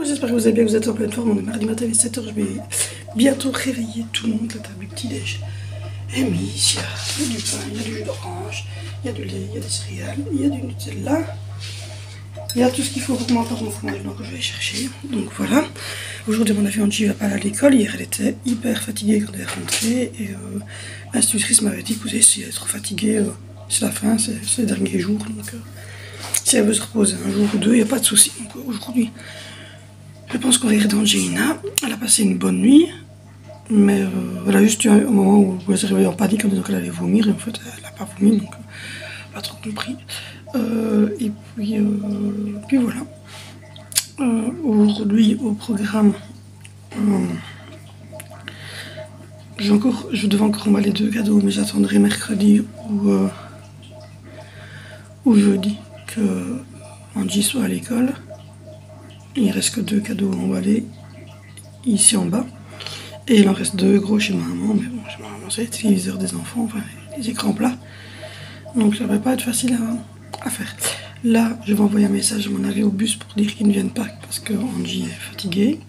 J'espère que vous allez bien, que vous êtes en pleine forme. On est mardi matin, il est 7h, je vais bientôt réveiller tout le monde. La table du petit-déj est mise, il y a du pain, il y a du jus d'orange, il y a du lait, il y a des céréales, il y a du Nutella. Il y a tout ce qu'il faut pour que mon fromage blanc que je vais chercher. Donc voilà. Aujourd'hui, à mon avis, Angie va pas aller à l'école. Hier, elle était hyper fatiguée quand elle est rentrée. Et l'institutrice m'avait dit que vous essayez d'être fatiguée. C'est la fin, c'est les derniers jours. Donc si elle veut se reposer un jour ou deux, il n'y a pas de souci. Donc aujourd'hui, je pense qu'on va regarder Angelina. Elle a passé une bonne nuit. Mais elle a juste eu un moment où elle s'est réveillée en panique en disant qu'elle allait vomir. Et en fait, elle n'a pas vomi. Donc pas trop compris. Et puis voilà. Aujourd'hui au programme, je devais encore emballer 2 cadeaux, mais j'attendrai mercredi ou jeudi que Angie soit à l'école. Il ne reste que 2 cadeaux à emballer ici en bas. Et il en reste 2 gros chez ma maman, mais bon, chez ma maman c'est les téléviseurs des enfants, enfin les écrans plats. Donc ça va pas être facile à faire. Là, je vais envoyer un message à mon arrêt au bus pour dire qu'ils ne viennent pas parce que Angie est fatiguée.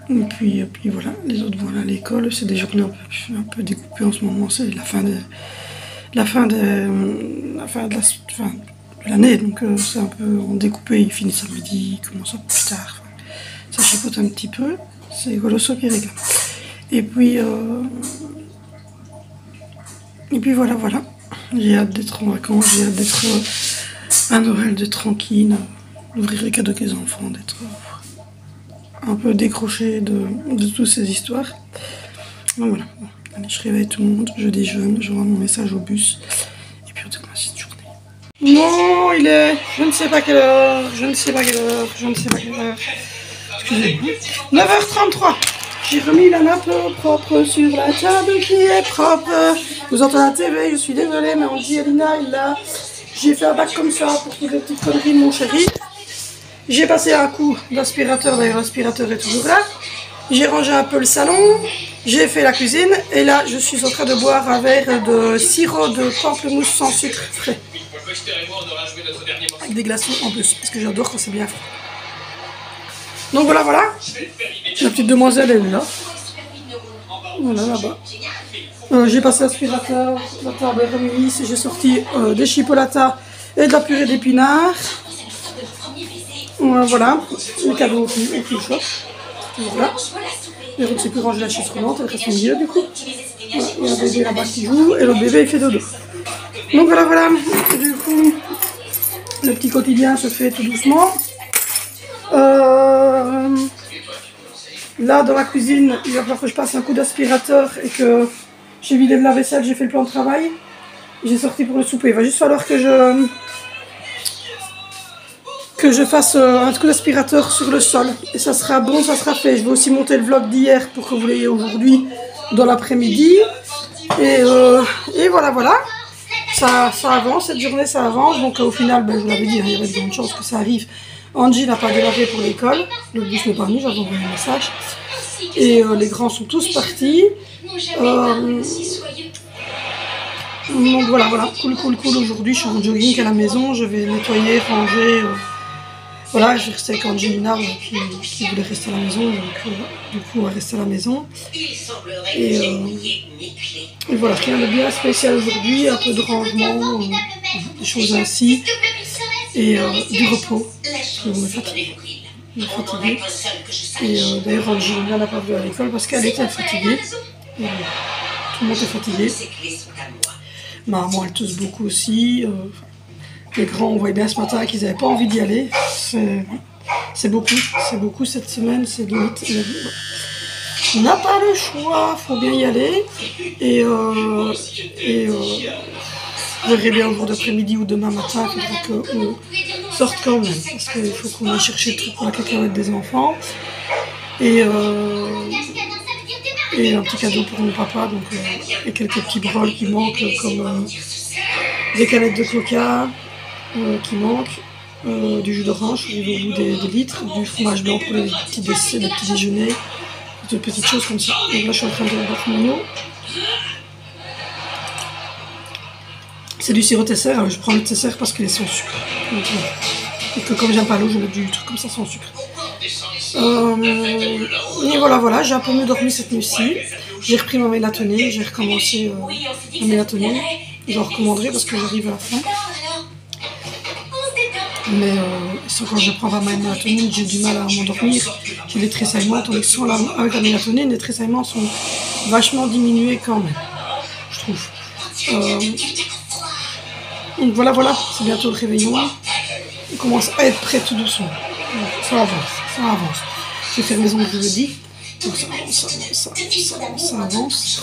Et puis voilà, les autres vont aller à l'école. C'est des journées un peu découpées en ce moment. C'est la fin de l'année. Donc c'est un peu découpé. Ils finissent à midi, ils commencent un peu plus tard. Ça chipote un petit peu. C'est Golosso qui régale. Et puis voilà. J'ai hâte d'être en vacances, j'ai hâte d'être à Noël, d'être tranquille, d'ouvrir les cadeaux des enfants, d'être un peu décroché de toutes ces histoires. Donc voilà, bon, allez, je réveille tout le monde, je déjeune, je renvoie mon message au bus, et puis on commence cette journée. Non, il est, je ne sais pas quelle heure, excusez-moi, 9h33. J'ai remis la nappe propre sur la table qui est propre. Vous entendez la TV, je suis désolée, mais Angie et Lina, j'ai fait un bac comme ça pour toutes les petites conneries de mon chéri. J'ai passé un coup d'aspirateur, d'ailleurs l'aspirateur est toujours là. J'ai rangé un peu le salon, j'ai fait la cuisine et là je suis en train de boire un verre de sirop de pamplemousse sans sucre frais. Avec des glaçons en plus, parce que j'adore quand c'est bien frais. Donc voilà. La petite demoiselle elle est là. Voilà là-bas. J'ai passé l'aspirateur, la table est remise, j'ai sorti des chipolatas et de la purée d'épinards. Voilà, les cadeaux au plus shop. Voilà. Les autres c'est plus ranger la chaise roulante, elle reste au milieu du coup. Voilà. Il y a un bébé là-bas qui joue et l'autre bébé il fait dodo. Donc voilà. Du coup, le petit quotidien se fait tout doucement. Là dans la cuisine, il va falloir que je passe un coup d'aspirateur et que j'ai vidé le lave-vaisselle, j'ai fait le plan de travail. J'ai sorti pour le souper. Il va juste falloir que je fasse un coup d'aspirateur sur le sol. Et ça sera bon, ça sera fait. Je vais aussi monter le vlog d'hier pour que vous l'ayez aujourd'hui dans l'après-midi. Et voilà. Ça avance, cette journée ça avance. Donc au final, je vous l'avais dit, il y avait de grandes chances que ça arrive. Angie n'a pas démarré pour l'école, le bus n'est pas venu, j'avais envoyé un message. Et les grands sont tous partis. Donc voilà, cool. Aujourd'hui, je suis en jogging à la maison, je vais nettoyer, ranger Voilà, je restais avec Angelina qui voulait rester à la maison, donc du coup on va rester à la maison. Et voilà, rien de bien spécial aujourd'hui, un peu de rangement, des choses ainsi, et du repos, parce qu'on est fatigué. On est fatigué. Et d'ailleurs Angelina n'a pas vu à l'école parce qu'elle était fatiguée. Et, tout le monde est fatigué. Maman elle tousse beaucoup aussi. Les grands, on voyait bien ce matin qu'ils n'avaient pas envie d'y aller. C'est beaucoup cette semaine, c'est limite. On n'a pas le choix, il faut bien y aller. Et j'aimerais bien au jour d'après-midi ou demain matin, il faudra qu'on sorte quand même. Parce qu'il faut qu'on aille chercher le truc pour la cacahuète des enfants. Et un petit cadeau pour mon papa, donc, et quelques petits brols qui manquent, comme des canettes de coca. Qui manque, du jus d'orange au bout des litres, du fromage blanc pour les petits déjeuners, de petites choses comme ça. Donc là je suis en train de boire mon eau. C'est du sirop Tesser, alors je prends le Tesser parce qu'il est sans sucre. Donc, et que comme j'aime pas l'eau, je mets du truc comme ça sans sucre. Et voilà, j'ai un peu mieux dormi cette nuit-ci. J'ai repris ma mélatonine, j'ai recommencé ma mélatonine. Je recommanderai parce que j'arrive à la fin. Mais quand je prends pas ma mélatonine, j'ai du mal à m'endormir. J'ai des tressaillements, tandis que avec la mélatonine, les tressaillements sont vachement diminués quand même, je trouve. Donc voilà, c'est bientôt le réveillon. On commence à être prêt tout doucement. Donc, ça avance. J'ai fait mes ongles jeudi, donc ça avance.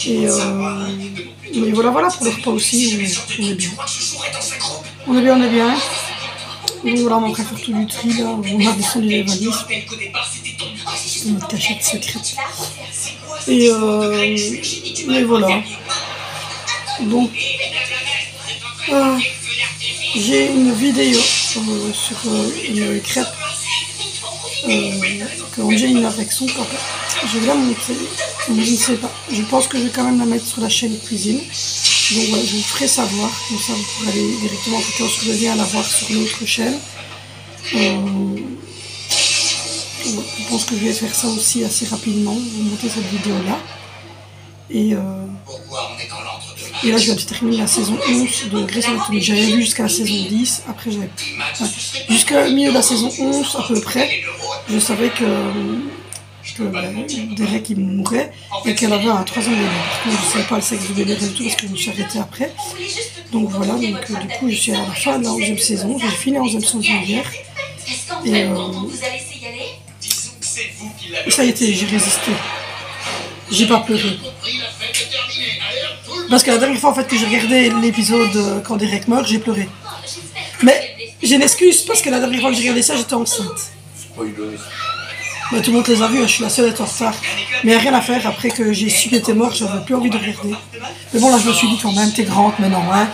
Et mais voilà, pour le repas aussi, on est bien. On est bien. Donc voilà, on est en train de faire tout du tri là, on a descendu les valises, notre cachette secrète. Et voilà. Donc, j'ai une vidéo sur une crêpe que Angelina a avec son papa. Je vais la monter, mais je ne sais pas. Je pense que je vais quand même la mettre sur la chaîne cuisine. Donc voilà, je vous ferai savoir, comme ça vous pourrez aller directement cliquer sur le lien à la voir sur l'autre chaîne. Je pense que je vais faire ça aussi assez rapidement, vous monter cette vidéo là. Et là je viens de terminer la saison 11 de Grey's Anatomy. J'avais vu jusqu'à la saison 10, après j'avais... Jusqu'au milieu de la saison 11 à peu près, je savais que Derek il mourait et qu'elle avait un 3 ans de bébé. Par contre, je ne savais pas le sexe du bébé du tout parce que je me suis arrêtée après. Donc voilà, du coup je suis à la fin de la 11e saison. J'ai fini la 11e saison hier. Et ça y était, j'ai résisté. J'ai pas pleuré. Parce que la dernière fois en fait que j'ai regardé l'épisode quand Derek meurt, j'ai pleuré. Mais j'ai une excuse parce que la dernière fois que j'ai regardé ça, j'étais enceinte. Bah, tout le monde les a vus, je suis la seule à être en retard. Mais il n'y a rien à faire, après que j'ai su qu'elle était morte, j'avais plus envie de regarder. Mais bon, là je me suis dit quand même, t'es grande maintenant, hein.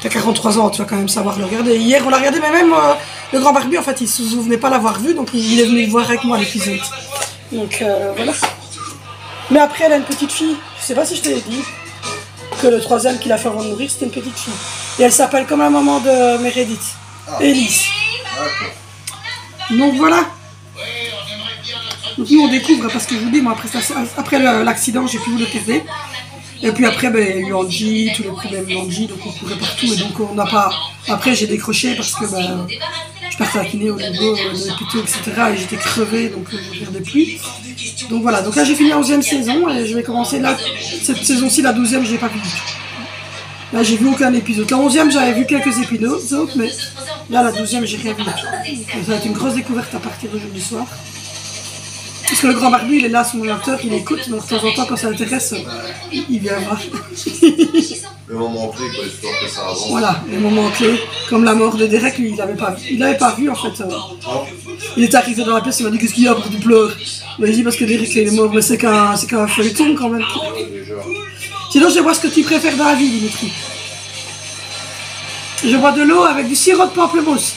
T'as 43 ans, tu vas quand même savoir le regarder. Hier on l'a regardé, mais même le grand Barbie, en fait, il se souvenait pas l'avoir vu, donc il est venu voir avec moi l'épisode. Donc voilà. Mais après, elle a une petite fille, je sais pas si je te l'ai dit, que le troisième qu'il a fait avant de mourir, c'était une petite fille. Et elle s'appelle comme la maman de Meredith, Elise. Donc voilà. Donc nous on découvre, parce que je vous dis, moi après l'accident j'ai pu vous le regarder. Et puis après il y a eu Angie, tous les problèmes d'Angie, donc on courait partout et donc on n'a pas... Après j'ai décroché parce que je partais à la kiné au niveau de l'hôpital, etc. Et j'étais crevée, donc je ne regardais plus. Donc voilà, donc là j'ai fini la 11e saison et je vais commencer là, cette saison-ci, la 12e, je n'ai pas vu du tout. Là j'ai vu aucun épisode. La 11e j'avais vu quelques épisodes, mais là la 12e j'ai rien vu du tout. Ça va être une grosse découverte à partir d'aujourd'hui soir. Parce que le grand Barbie, il est là, son acteur, il écoute, donc de temps en temps, quand ça l'intéresse, il vient voir. Le moment clé, quoi, histoire que ça avance. Voilà, les moments clés, comme la mort de Derek, lui, il n'avait pas vu, en fait. Il est arrivé dans la pièce, il m'a dit, qu'est-ce qu'il y a pour du pleurs? Il m'a dit, parce que Derek, il est mort, mais c'est qu'un feuilleton, quand même. Sinon, je vois ce que tu préfères dans la vie, Dimitri. Je bois de l'eau avec du sirop de pamplemousse.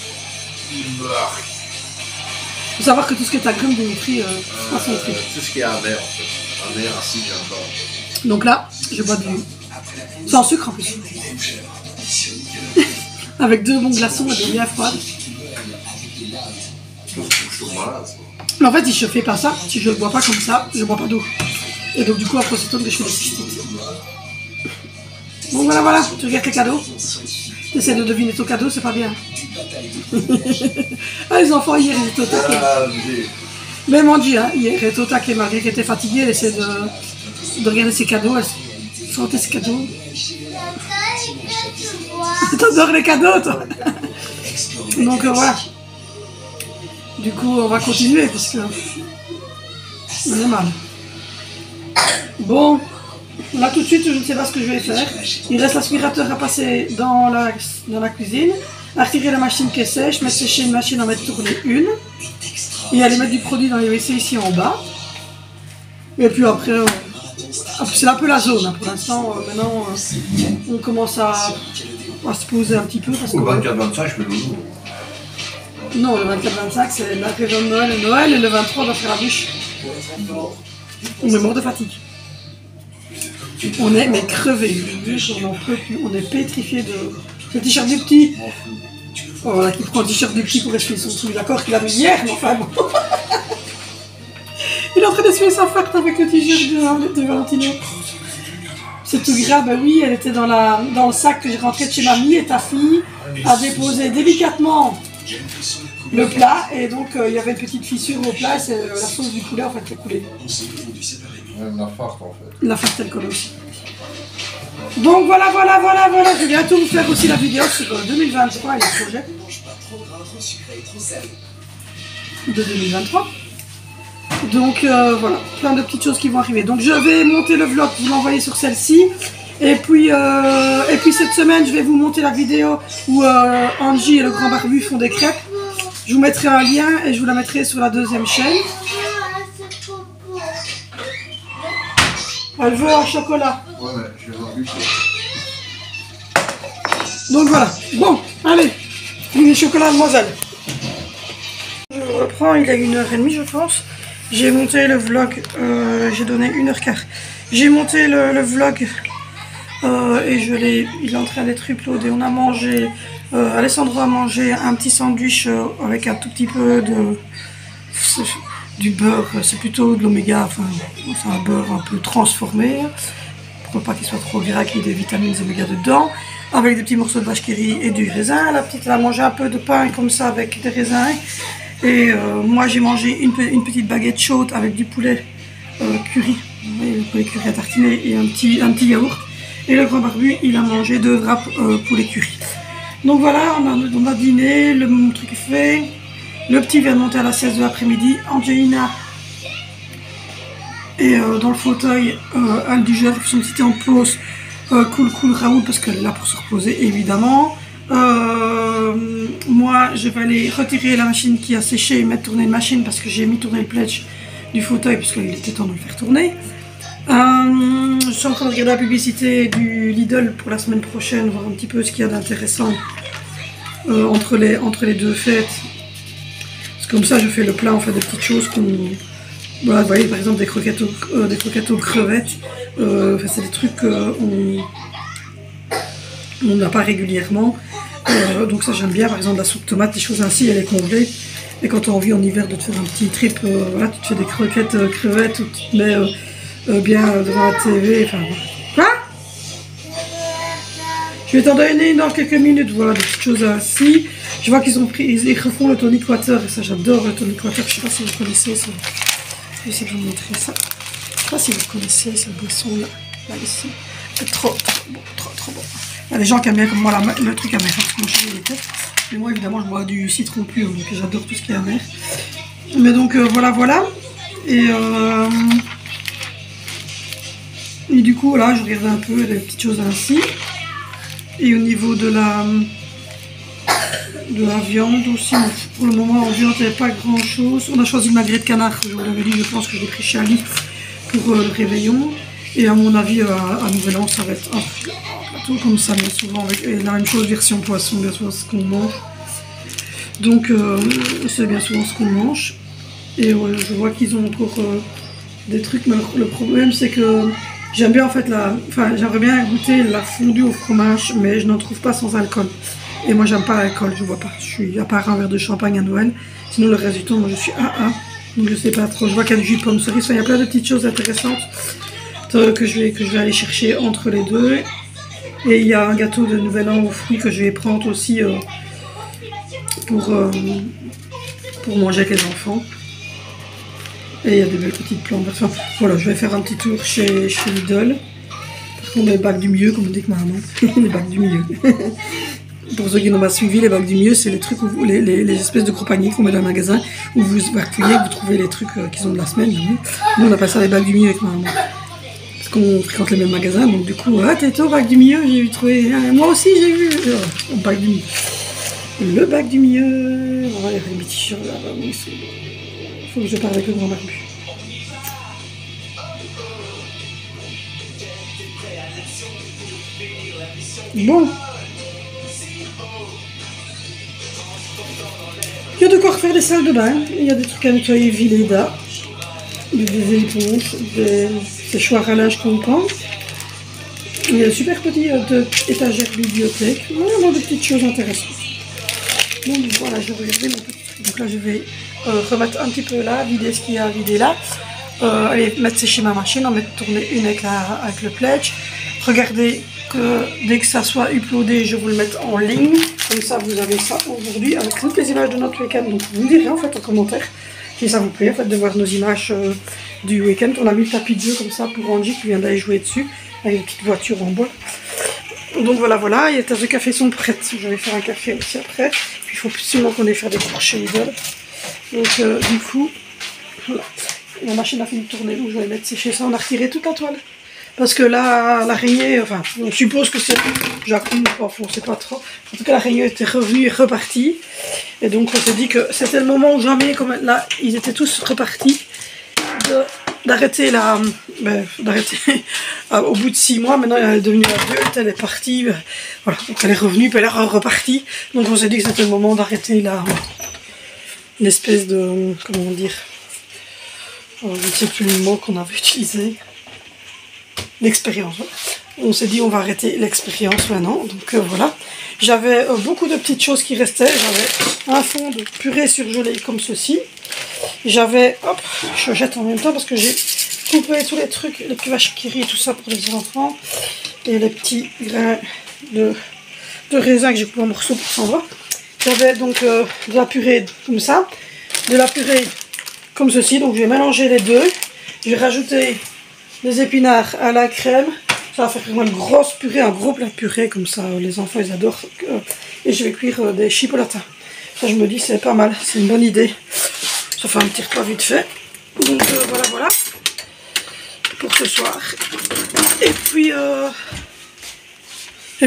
Il faut savoir que tout ce qui est agrumes, Dimitri, c'est pas son truc. Tout ce qui est amer, en fait. Amer, acide, j'aime pas. Donc là, je bois du... sans sucre en plus. Avec 2 bons glaçons et de bière froide. Je suis malade. Mais en fait, si je fais pas ça, si je ne bois pas comme ça, je bois pas d'eau. Et donc, du coup, après, c'est que je fais des cystites. Bon, voilà, tu regardes tes cadeaux. Tu essaies de deviner ton cadeau, c'est pas bien. Ah, les enfants, hier, ils étaient au taquet. Même Angie, hein, hier, elle était au taquet, malgré qu'elle était fatiguée, elle essaie de regarder ses cadeaux, elle sentait ses cadeaux. T'adores les cadeaux, toi. Donc, voilà. Du coup, on va continuer, parce que on est mal. Bon, là tout de suite, je ne sais pas ce que je vais faire. Il reste l'aspirateur à passer dans la cuisine, à retirer la machine qui est sèche, mettre sécher une machine, en mettre tourner une, et aller mettre du produit dans les WC ici en bas. Et puis après, c'est un peu la zone, hein. Pour l'instant. Maintenant, on commence à se poser un petit peu. Parce le 24-25, je fais le jour. Non, le 24-25, c'est la période de Noël, et le 23, on va faire la bûche. On est mort de fatigue. On est mais crevé. On n'en peut plus. On est pétrifié de. Le t-shirt du petit. Oh, voilà, qui prend le t-shirt du petit pour essuyer son truc. D'accord qu'il a mis hier, mais enfin bon. Il est en train d'essuyer sa farte avec le t-shirt de Valentino. C'est tout grave, ben oui, elle était dans le sac que j'ai rentré de chez mamie et ta fille a déposé délicatement le plat et donc il y avait une petite fissure au plat et c'est la sauce du poulet en fait qui a coulé. Même la farce en fait. La farce elle colle aussi. Donc voilà, je vais bientôt vous faire aussi la vidéo sur 2023 et le projet de 2023. Donc voilà, plein de petites choses qui vont arriver. Donc je vais monter le vlog, vous l'envoyer sur celle-ci. Et puis cette semaine, je vais vous monter la vidéo où Angie et le grand barbu font des crêpes. Je vous mettrai un lien et je vous la mettrai sur la deuxième chaîne. Elle veut un chocolat. Ouais, je vais envie. Donc voilà. Bon, allez. Les chocolats mademoiselle. Je reprends, il est 1h30 je pense. J'ai monté le vlog, j'ai donné 1h15. J'ai monté le vlog et il est en train d'être uploadé. On a mangé, Alessandro a mangé un petit sandwich avec un tout petit peu du beurre, c'est plutôt de l'oméga, enfin c'est un beurre un peu transformé, pour pas qu'il soit trop gras, qu'il y ait des vitamines oméga dedans, avec des petits morceaux de vache qui rit et du raisin. La petite elle a mangé un peu de pain comme ça avec des raisins. Et moi j'ai mangé une petite baguette chaude avec du poulet curry, le poulet curry à tartiner et un petit yaourt. Et le grand barbu il a mangé 2 wraps poulet curry. Donc voilà, on a dîné, mon truc est fait. Le petit vient de monter à la sieste de l'après-midi. Angelina est dans le fauteuil, elle digère, elle fait son petit en pause. Cool Raoul parce qu'elle est là pour se reposer évidemment. Moi je vais aller retirer la machine qui a séché et mettre tourner une machine parce que j'ai mis tourner le pledge du fauteuil parce qu'il était temps de le faire tourner. Je suis en train de regarder la publicité du Lidl pour la semaine prochaine, voir un petit peu ce qu'il y a d'intéressant entre les deux fêtes. Parce que comme ça je fais le plein, on fait des petites choses qu'on... Voilà, vous voyez par exemple des croquettes aux crevettes, c'est des trucs qu'on n'a pas régulièrement. Donc ça j'aime bien, par exemple la soupe tomate, des choses ainsi, elle est congelée. Et quand tu as envie en hiver de te faire un petit trip, voilà, tu te fais des croquettes crevettes ou tu te mets bien devant la TV, enfin voilà. Quoi? Je vais t'en donner dans quelques minutes, voilà, des petites choses ainsi. Je vois qu'ils refont le tonic water, et ça j'adore le tonic water, je sais pas si vous connaissez ça. Je vais essayer de vous montrer ça. Je sais pas si vous connaissez cette boisson là ici. C'est trop bon. Il y a des gens qui aiment bien comme moi le truc amer, parce que moi je déteste. Mais moi évidemment je bois du citron pur, donc j'adore tout ce qui est amer. Mais donc voilà. Et du coup là je regarde un peu les petites choses ainsi. Et au niveau de la viande aussi, pour le moment en viande il n'y avait pas grand chose. On a choisi le magret de canard, je vous l'avais dit, je pense que je l'ai pris chez Ali pour le réveillon. Et à mon avis à Nouvel An ça va être un plateau comme ça, bien souvent avec la même chose version poisson, bien souvent ce qu'on mange. Donc c'est bien souvent ce qu'on mange. Et je vois qu'ils ont encore des trucs, mais le problème c'est que j'aime bien en fait j'aimerais bien goûter la fondue au fromage, mais je n'en trouve pas sans alcool. Et moi j'aime pas l'alcool, je vois pas. Je suis à part un verre de champagne à Noël. Sinon le reste du temps, moi je suis AA. Donc je sais pas trop. Je vois qu'il y a du jus de pomme cerise. Enfin, il y a plein de petites choses intéressantes que je vais aller chercher entre les deux. Et il y a un gâteau de Nouvel An aux fruits que je vais prendre aussi pour manger avec les enfants. Et il y a des belles petites plantes. Enfin, voilà, je vais faire un petit tour chez Lidl. Par contre, les bacs du milieu, comme on dit que maman. Les bacs du milieu. Pour ceux qui n'ont pas suivi, les bacs du milieu, c'est les trucs, les espèces de gros paniers qu'on met dans le magasin, où vous fouillez, vous trouvez les trucs qui sont de la semaine. Nous, on appelle ça les bacs du milieu avec maman. Parce qu'on fréquente les mêmes magasins, donc du coup, ah, t'es au bac du milieu, j'ai vu trouver. Ah, moi aussi, j'ai vu. Au bac du milieu. Le bac du milieu. Oh, il y a des petits chiens là. Faut que je parle avec le grand barbu. Bon. Il y a de quoi refaire des salles de bain. Il y a des trucs à nettoyer, vider, des éponges, des séchoirs à linge qu'on pense. Il y a un super petit étagère bibliothèque. Vraiment des petites choses intéressantes. Donc voilà, je vais regarder mon petit truc. Donc là, je vais remettre un petit peu là, vider ce qu'il y a à vider là. Aller mettre sécher ma machine, en mettre tourner une avec le pledge. Regardez que dès que ça soit uploadé, je vous le mette en ligne. Comme ça, vous avez ça aujourd'hui avec toutes les images de notre week-end. Donc vous me direz en fait en commentaire si ça vous plaît en fait de voir nos images du week-end. On a mis le tapis de jeu comme ça pour Angie qui vient d'aller jouer dessus avec une petite voiture en bois. Donc voilà, les tasses de café sont prêtes. Je vais faire un café aussi après. Il faut absolument qu'on aille faire des courses chez Lidl. Donc du coup, voilà. La machine a fini de tourner, donc je vais mettre sécher ça. On a retiré toute la toile. Parce que là, l'araignée, enfin, on suppose que c'est Jacqueline, on ne sait pas trop. En tout cas, l'araignée était revenue et repartie. Et donc, on s'est dit que c'était le moment ou jamais, comme là, ils étaient tous repartis, d'arrêter la... d'arrêter au bout de 6 mois. Maintenant, elle est devenue adulte, elle est partie. Voilà, donc elle est revenue, puis elle est repartie. Donc, on s'est dit que c'était le moment d'arrêter l'espèce de... comment dire... je ne sais plus le mot qu'on avait utilisé. L'expérience. On s'est dit on va arrêter l'expérience maintenant. Donc voilà. J'avais beaucoup de petites choses qui restaient. J'avais un fond de purée surgelée comme ceci. J'avais, hop, je jette en même temps parce que j'ai coupé tous les trucs, les vaches qui rient et tout ça pour les enfants. Et les petits grains de raisin que j'ai coupé en morceaux pour Sandra. J'avais donc de la purée comme ça, de la purée comme ceci. Donc je vais mélanger les deux. Je vais rajouter des épinards à la crème. Ça va faire vraiment une grosse purée, un gros plat de purée comme ça. Les enfants ils adorent. Et je vais cuire des chipolatas. Ça je me dis c'est pas mal, c'est une bonne idée. Ça fait un petit repas vite fait. Donc voilà pour ce soir. Et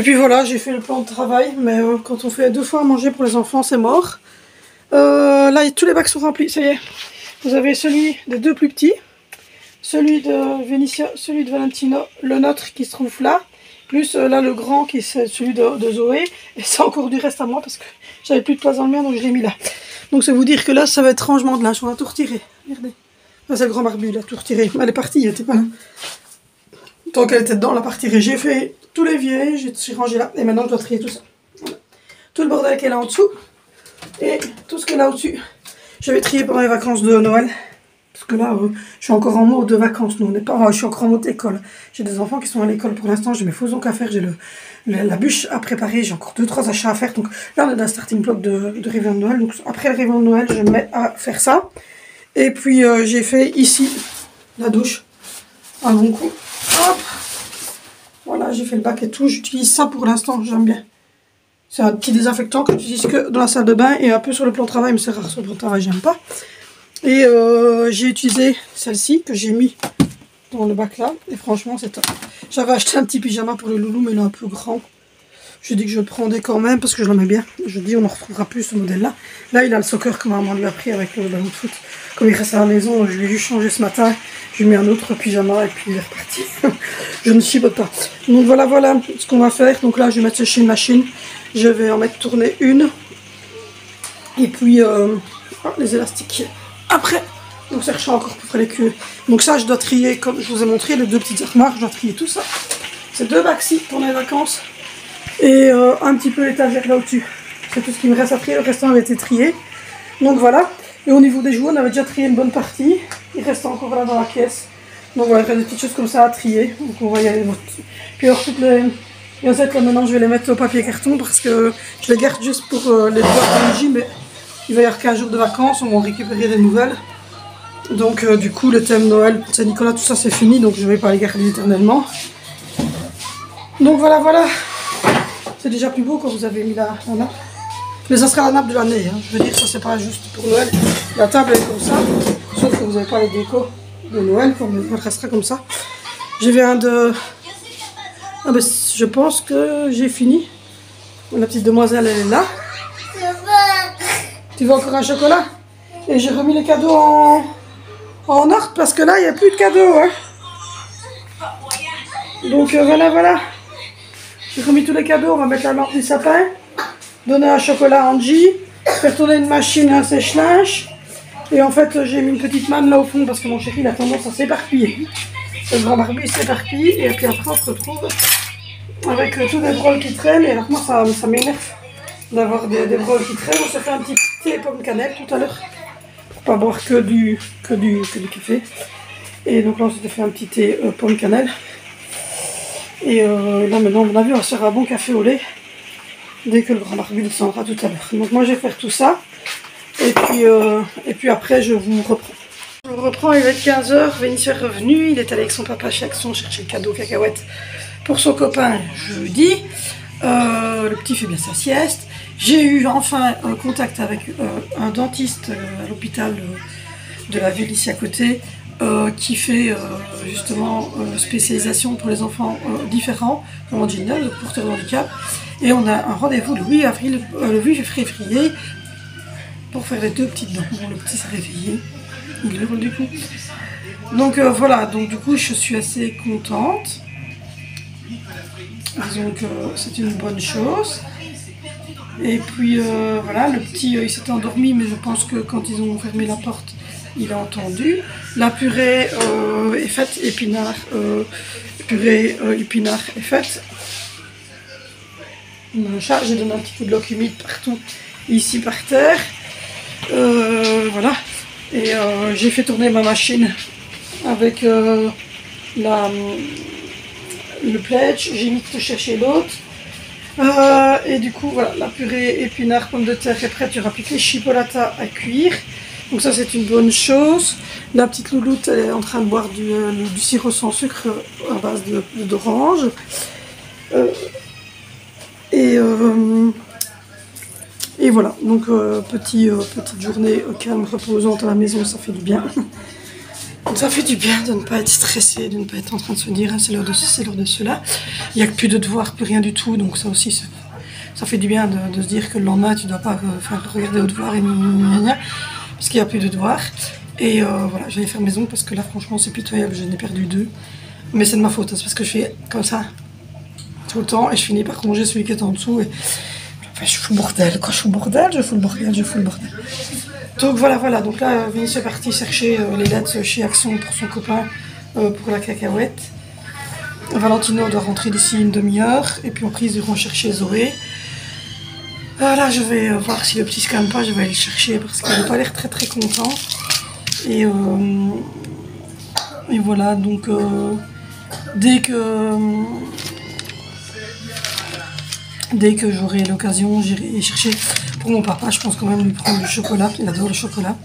puis voilà, j'ai fait le plan de travail. Mais quand on fait 2 fois à manger pour les enfants c'est mort. Là tous les bacs sont remplis, ça y est. Vous avez celui des 2 plus petits. Celui de Vénitia, celui de Valentino, le nôtre qui se trouve là, plus là le grand qui est celui de Zoé, et c'est encore du reste à moi parce que j'avais plus de place dans le mien donc je l'ai mis là. Donc c'est vous dire que là ça va être rangement de linge, on a tout retiré, regardez. Là c'est le grand barbu, il a tout retiré, elle est partie, elle était pas là. Tant qu'elle était dedans, elle a pas retiré. J'ai fait tout l'évier, j'ai rangé là, et maintenant je dois trier tout ça. Voilà. Tout le bordel qu'elle a en dessous, et tout ce qu'elle a au-dessus, je vais trier pendant les vacances de Noël. Parce que là, je suis encore en mode de vacances. Nous, on n'est pas, je suis encore en mode école. J'ai des enfants qui sont à l'école pour l'instant. J'ai mes faux ongles à faire. J'ai la bûche à préparer. J'ai encore 2-3 achats à faire. Donc là, on est dans le starting block de réveillon de Noël. Donc après le réveillon de Noël, je me mets à faire ça. Et puis, j'ai fait ici la douche. Un bon coup. Hop. Voilà, j'ai fait le bac et tout. J'utilise ça pour l'instant. J'aime bien. C'est un petit désinfectant que j'utilise que dans la salle de bain et un peu sur le plan de travail. Mais c'est rare sur le plan de travail, j'aime pas. Et j'ai utilisé celle-ci que j'ai mis dans le bac là. Et franchement, c'est top. J'avais acheté un petit pyjama pour le loulou, mais il est un peu grand. Je dis que je le prendrai quand même parce que je l'aimais bien. Je dis on ne retrouvera plus ce modèle-là. Là, il a le soccer que maman lui a pris avec le ballon de foot. Comme il reste à la maison, je lui ai juste changé ce matin. Je lui ai mis un autre pyjama et puis il est reparti. Je ne chipote pas. Donc voilà ce qu'on va faire. Donc là, je vais mettre sécher une machine. Je vais en mettre tourner une. Et puis, les élastiques. Après, donc ça cherche encore pour faire les culs. Donc ça, je dois trier, comme je vous ai montré, les 2 petites armoires, je dois trier tout ça. C'est 2 bacs-ci pour les vacances. Et un petit peu l'étagère là au-dessus. C'est tout ce qui me reste à trier, le restant avait été trié. Donc voilà. Et au niveau des jouets, on avait déjà trié une bonne partie. Il reste encore là dans la caisse. Donc voilà, il y a des petites choses comme ça à trier. Donc on va y aller. Puis alors toutes les... Et en fait là maintenant je vais les mettre au papier carton parce que je les garde juste pour les boîtes de mais il va y avoir 15 jours de vacances, on va en récupérer des nouvelles. Donc du coup le thème Noël, Saint-Nicolas, tout ça c'est fini, donc je ne vais pas les garder éternellement. Donc voilà. C'est déjà plus beau quand vous avez mis la nappe. Mais ça sera la nappe de l'année, hein. Je veux dire, ça c'est pas juste pour Noël. La table est comme ça, sauf que vous n'avez pas les décos de Noël, mais elle restera comme ça. Je viens de... Ah ben, je pense que j'ai fini. La petite demoiselle, elle est là. Tu veux encore un chocolat? Et j'ai remis les cadeaux en ordre parce que là, il n'y a plus de cadeaux. Hein. Donc voilà. J'ai remis tous les cadeaux. On va mettre la lampe du sapin. Donner un chocolat à Angie. Faire tourner une machine à sèche-linge. Et en fait, j'ai mis une petite manne là au fond parce que mon chéri il a tendance à s'éparpiller. Le grand Barbie s'éparpille et puis après on se retrouve avec tous des broles qui traînent. Et alors moi ça m'énerve d'avoir des broles qui traînent. On s'est fait un petit thé pomme cannelle tout à l'heure pour pas boire que du café. Et donc là on s'était fait un petit thé pomme cannelle. Et là maintenant à mon avis on va se faire un bon café au lait dès que le grand Barbie descendra tout à l'heure. Donc moi je vais faire tout ça et puis après je vous reprends. Je reprends, il va être 15h, Vénitieux est revenu, il est allé avec son papa chez Action chercher le cadeau cacahuète pour son copain jeudi. Le petit fait bien sa sieste. J'ai eu enfin contact avec un dentiste à l'hôpital de la ville ici à côté qui fait justement spécialisation pour les enfants différents, comme Angina, le porteur de handicap. Et on a un rendez-vous le 8 avril, le 8 février pour faire les deux petites dents. Bon, le petit s'est réveillé. Il hurle du coup. Donc voilà, donc du coup je suis assez contente. Disons que c'est une bonne chose. Et puis voilà, le petit il s'était endormi, mais je pense que quand ils ont fermé la porte, il a entendu. La purée est faite, épinard est faite. Mon chat, j'ai donné un petit coup de loc humide partout ici par terre. Voilà. Et j'ai fait tourner ma machine avec le pledge, j'ai mis de chercher l'autre. Et du coup, voilà, la purée épinards, pommes de terre est prête. Il n'y aura plus que les chipolatas à cuire. Donc ça, c'est une bonne chose. La petite louloute, elle est en train de boire du sirop sans sucre à base d'orange. Et voilà, donc petite journée calme, reposante à la maison, ça fait du bien. Ça fait du bien de ne pas être stressé, de ne pas être en train de se dire ah, c'est l'heure de ceci, c'est l'heure de cela. Il n'y a plus de devoirs, plus rien du tout, donc ça aussi, ça fait du bien de se dire que le lendemain, tu ne dois pas regarder aux devoirs et parce qu'il n'y a plus de devoirs. Et voilà, j'allais faire maison parce que là, franchement, c'est pitoyable, j'en ai perdu 2. Mais c'est de ma faute, c'est parce que je fais comme ça tout le temps et je finis par ranger celui qui est en dessous. Et je fous le bordel, quand je fous le bordel, je fous le bordel. Donc voilà, donc là Vinicius est parti chercher les dates chez Action pour son copain pour la cacahuète. Valentino doit rentrer d'ici une demi-heure et puis après ils iront chercher Zoé. Là je vais voir si le petit se calme pas, je vais aller le chercher parce qu'il n'a pas l'air très très content. Et voilà, donc dès que j'aurai l'occasion, j'irai chercher pour mon papa. Je pense quand même lui prendre du chocolat, il adore le chocolat.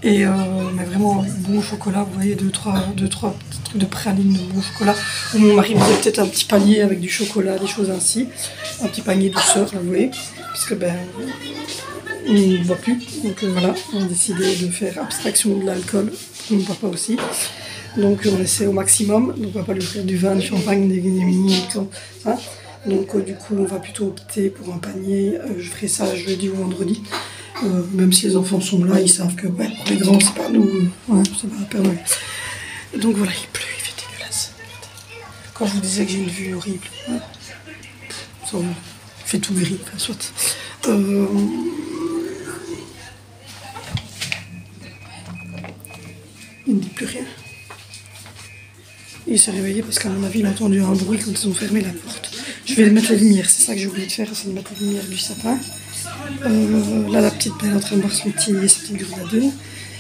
Et mais vraiment bon chocolat, vous voyez, deux, trois petits trucs de praline de bon chocolat. Ou mon mari me fait peut-être un petit panier avec du chocolat, des choses ainsi. Un petit panier douceur, vous voyez. Parce que ben, on ne voit plus. Donc voilà, on a décidé de faire abstraction de l'alcool pour mon papa aussi. Donc on essaie au maximum. Donc on va pas lui faire du vin, du champagne, des mini, tout ça. Donc du coup on va plutôt opter pour un panier, je ferai ça jeudi ou vendredi. Même si les enfants sont là, ils savent que ouais, pour les grands c'est pas nous, ouais, c'est pas Père Noël. Donc voilà, il pleut, il fait dégueulasse. Quand je vous disais que j'ai une vue horrible, ouais. Ça fait tout gris, enfin, soit. Il ne dit plus rien. Il s'est réveillé parce qu'à mon avis il a entendu un bruit quand ils ont fermé la porte. Je vais mettre les lumières, c'est ça que j'ai oublié de faire, c'est de mettre les lumières du sapin. Là, la petite belle est en train de boire sa petite grenadine.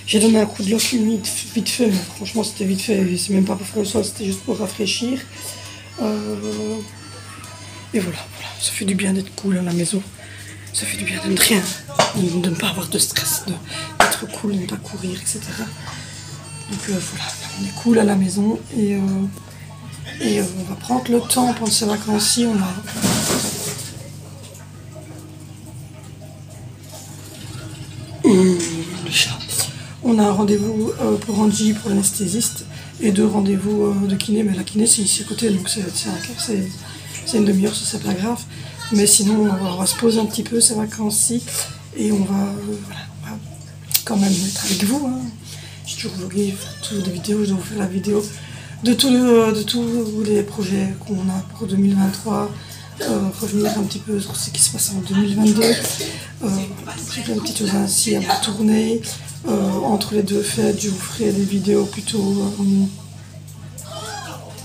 J'ai donné un coup de lock vite fait, mais franchement c'était vite fait, c'est même pas pour faire le soir, c'était juste pour rafraîchir. Et voilà, ça fait du bien d'être cool à la maison. Ça fait du bien de ne rien, de ne pas avoir de stress, d'être cool, de ne pas courir, etc. Donc voilà, on est cool à la maison et on va prendre le temps pendant ces vacances-ci. Le chat. On a un rendez-vous pour Angie, pour l'anesthésiste, et 2 rendez-vous de kiné, mais la kiné c'est ici à côté, donc c'est une demi-heure, ça c'est pas grave. Mais sinon on va se poser un petit peu ces vacances-ci, et on va quand même être avec vous. Hein. J'ai toujours vlogué, faire des vidéos, je dois vous faire la vidéo de tous les projets qu'on a pour 2023. Revenir un petit peu sur ce qui se passe en 2022, préparer une petite chose ainsi à vous tourner. Entre les 2 fêtes, je vous ferai des vidéos plutôt.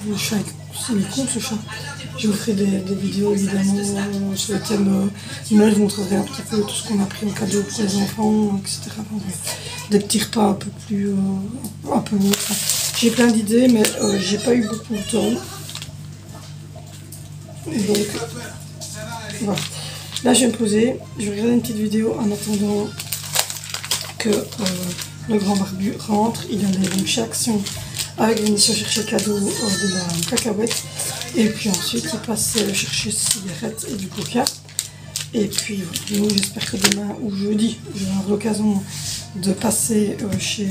Le chat, c'est le con ce chat. Je vous ferai des vidéos évidemment sur le thème. Moi, je vous montrerai un petit peu tout ce qu'on a pris en cadeau pour les enfants, etc. Enfin, des petits repas un peu plus. Un peu autres. J'ai plein d'idées, mais j'ai pas eu beaucoup de temps. Et donc, voilà. Là, je vais me poser, je vais regarder une petite vidéo en attendant que le grand barbu rentre. Il allait donc chez Action avec l'émission chercher cadeau de la cacahuète. Et puis ensuite, il passe chercher cigarettes et du coca. Et puis, voilà. Nous, j'espère que demain ou jeudi, je vais avoir l'occasion de passer chez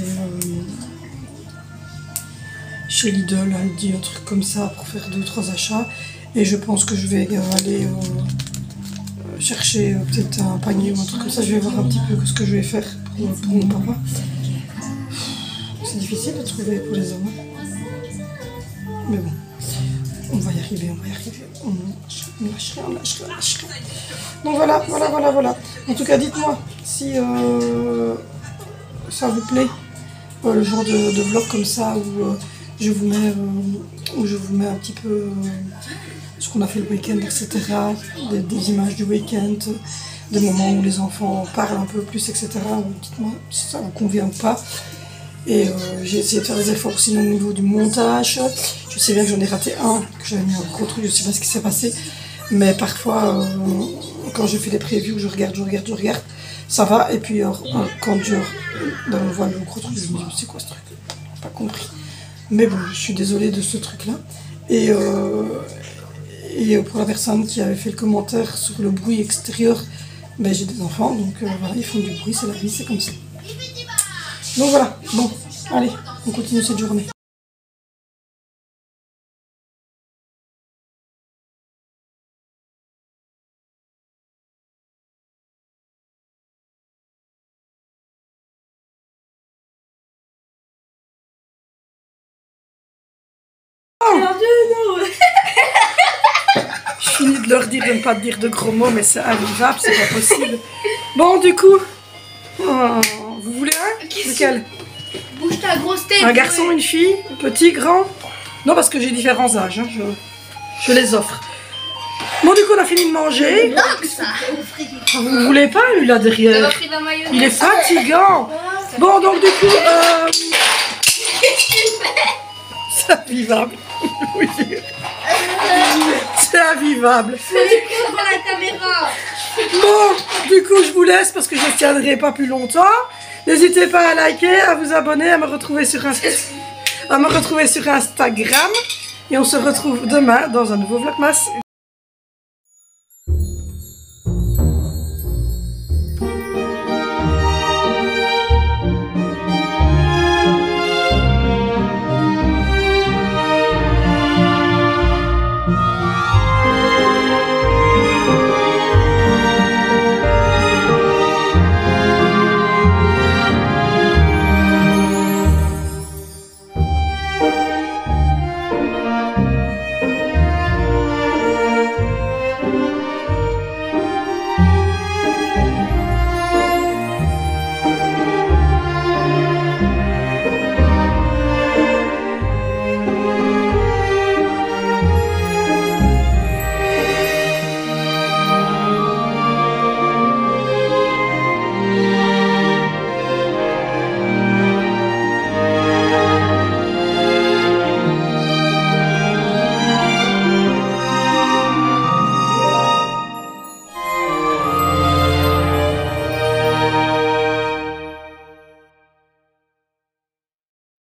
Lidl, Aldi, un truc comme ça, pour faire 2 ou 3 achats. Et je pense que je vais aller chercher peut-être un panier ou un truc comme ça. Je vais voir un petit peu ce que je vais faire pour mon papa. C'est difficile de trouver pour les hommes. Mais bon, on va y arriver. On lâcherait. Donc voilà. En tout cas, dites-moi si ça vous plaît, le genre de vlog comme ça où je vous mets un petit peu ce qu'on a fait le week-end, etc. Des images du week-end, des moments où les enfants parlent un peu plus, etc. Dites-moi si ça vous convient ou pas. Et j'ai essayé de faire des efforts aussi au niveau du montage. Je sais bien que j'en ai raté un, que j'avais mis un gros truc, je sais pas ce qui s'est passé. Mais parfois, quand je fais les previews, je regarde, ça va. Et puis quand on voit le gros truc, je me dis, c'est quoi ce truc? J'ai pas compris. Mais bon, je suis désolée de ce truc-là. Et pour la personne qui avait fait le commentaire sur le bruit extérieur, ben, j'ai des enfants, donc voilà, ils font du bruit, c'est la vie, c'est comme ça. Donc voilà, bon, allez, on continue cette journée. Je finis de leur dire de ne pas dire de gros mots, mais c'est invivable, c'est pas possible. Bon, du coup, vous voulez un? Lequel? Bouge ta grosse tête. Un garçon, une fille, petit, grand? Non, parce que j'ai différents âges, hein, je les offre. Bon, du coup, on a fini de manger. Vous voulez pas, lui, là, derrière? Il est fatigant. Bon, donc, du coup, c'est invivable. Oui. C'est invivable. Bon, du coup, je vous laisse parce que je ne tiendrai pas plus longtemps. N'hésitez pas à liker, à vous abonner, à me retrouver sur Instagram. Et on se retrouve demain dans un nouveau Vlogmas.